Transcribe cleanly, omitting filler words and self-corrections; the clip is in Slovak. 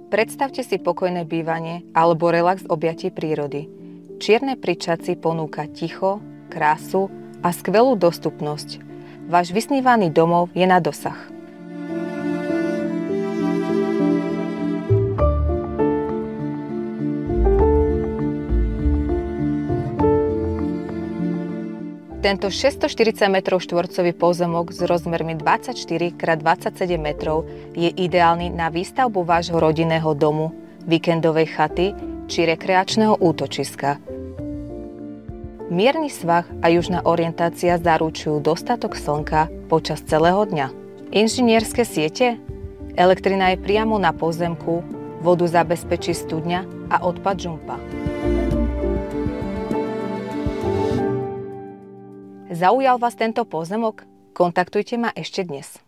Predstavte si pokojné bývanie alebo relax v objatí prírody. Čierne Pričaci ponúka ticho, krásu a skvelú dostupnosť. Váš vysnívaný domov je na dosah. Tento 640 m2 pozemok s rozmermi 24x27 metrov je ideálny na výstavbu vášho rodinného domu, víkendovej chaty či rekreačného útočiska. Mierny svah a južná orientácia zaručujú dostatok slnka počas celého dňa. Inžinierske siete? Elektrina je priamo na pozemku, vodu zabezpečí studňa a odpad žumpa. Zaujal vás tento pozemok? Kontaktujte ma ešte dnes.